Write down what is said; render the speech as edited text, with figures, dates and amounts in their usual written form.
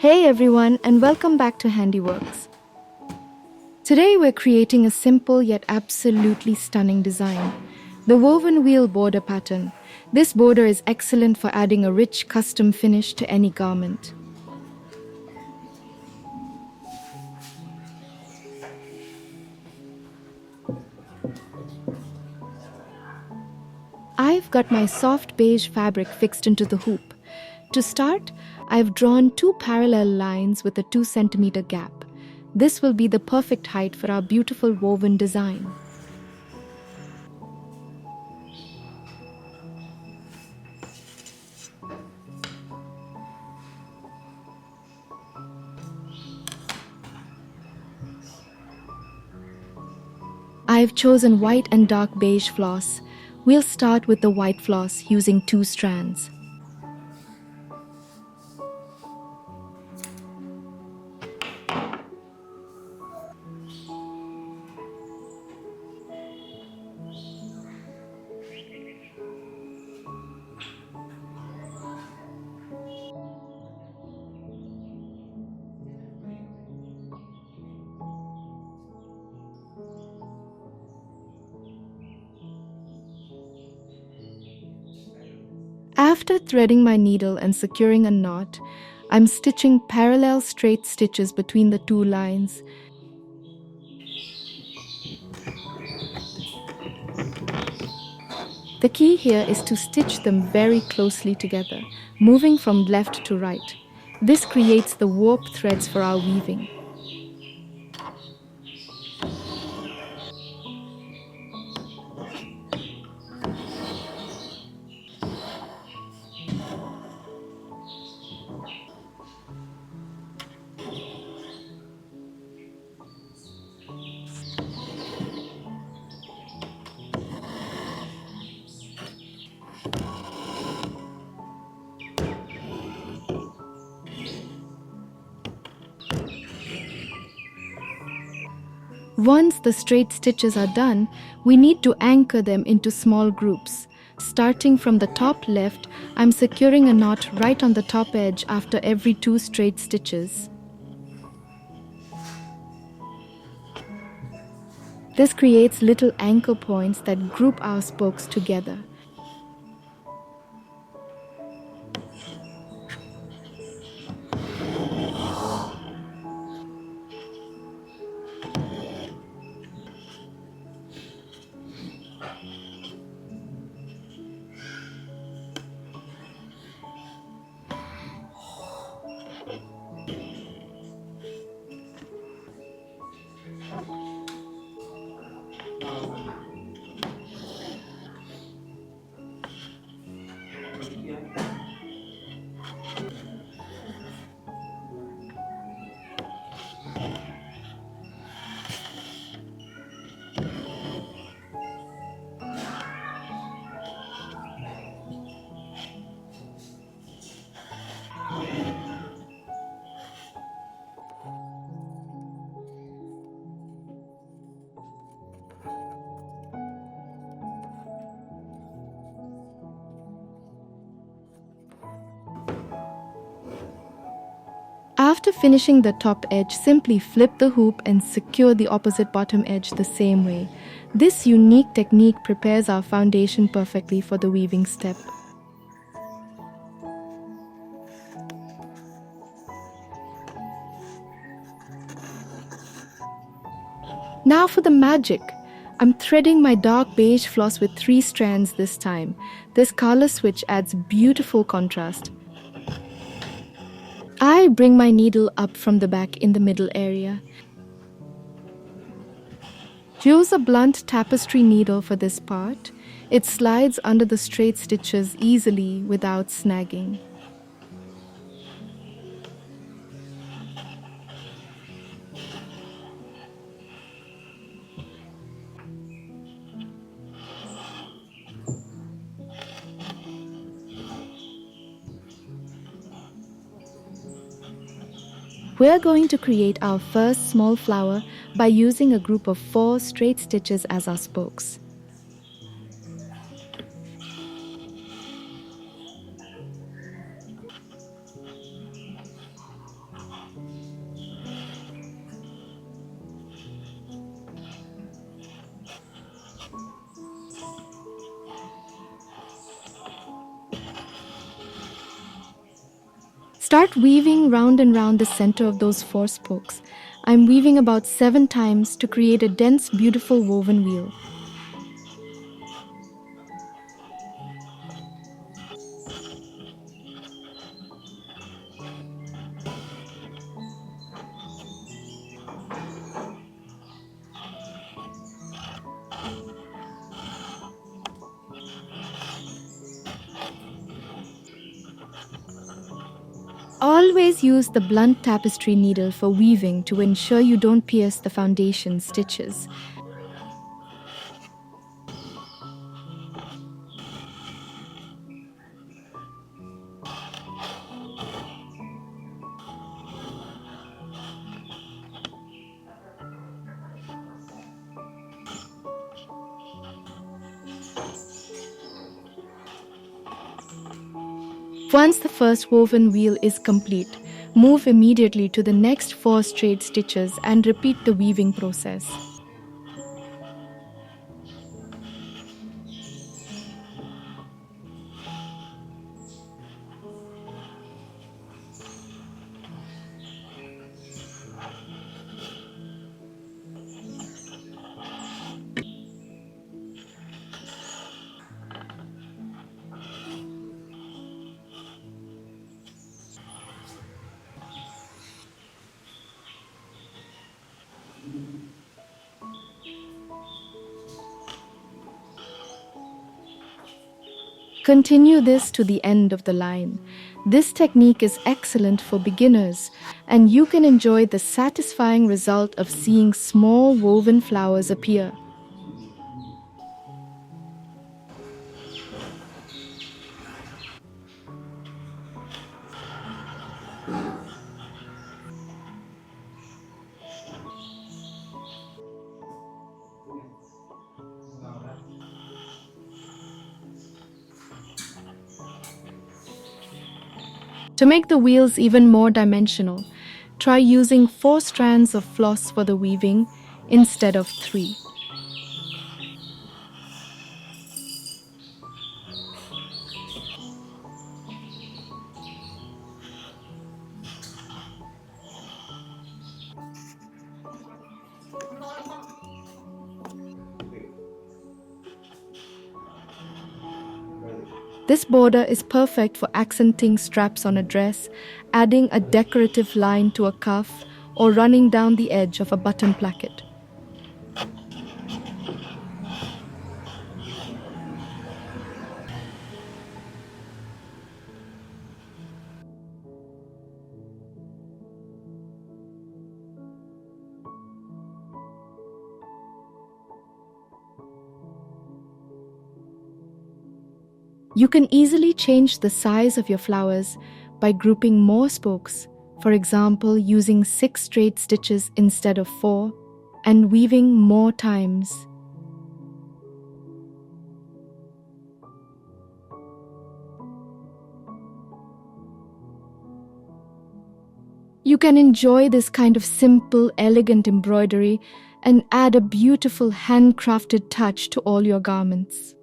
Hey everyone, and welcome back to HandiWorks. Today we're creating a simple yet absolutely stunning design, the woven wheel border pattern. This border is excellent for adding a rich custom finish to any garment. I've got my soft beige fabric fixed into the hoop. To start, I've drawn two parallel lines with a 2 centimeter gap. This will be the perfect height for our beautiful woven design. I've chosen white and dark beige floss. We'll start with the white floss using 2 strands. After threading my needle and securing a knot, I'm stitching parallel straight stitches between the two lines. The key here is to stitch them very closely together, moving from left to right. This creates the warp threads for our weaving. Once the straight stitches are done, we need to anchor them into small groups. Starting from the top left, I'm securing a knot right on the top edge after every 2 straight stitches. This creates little anchor points that group our spokes together. After finishing the top edge, simply flip the hoop and secure the opposite bottom edge the same way. This unique technique prepares our foundation perfectly for the weaving step. Now for the magic. I'm threading my dark beige floss with 3 strands this time. This color switch adds beautiful contrast. I bring my needle up from the back in the middle area. Use a blunt tapestry needle for this part. It slides under the straight stitches easily without snagging. We're going to create our first small flower by using a group of 4 straight stitches as our spokes. Start weaving round and round the center of those 4 spokes. I'm weaving about 7 times to create a dense, beautiful woven wheel. Always use the blunt tapestry needle for weaving to ensure you don't pierce the foundation stitches. Once the first woven wheel is complete, move immediately to the next 4 straight stitches and repeat the weaving process. Continue this to the end of the line. This technique is excellent for beginners, and you can enjoy the satisfying result of seeing small woven flowers appear. To make the wheels even more dimensional, try using 4 strands of floss for the weaving instead of 3. This border is perfect for accenting straps on a dress, adding a decorative line to a cuff, or running down the edge of a button placket. You can easily change the size of your flowers by grouping more spokes, for example, using 6 straight stitches instead of 4, and weaving more times. You can enjoy this kind of simple, elegant embroidery and add a beautiful handcrafted touch to all your garments.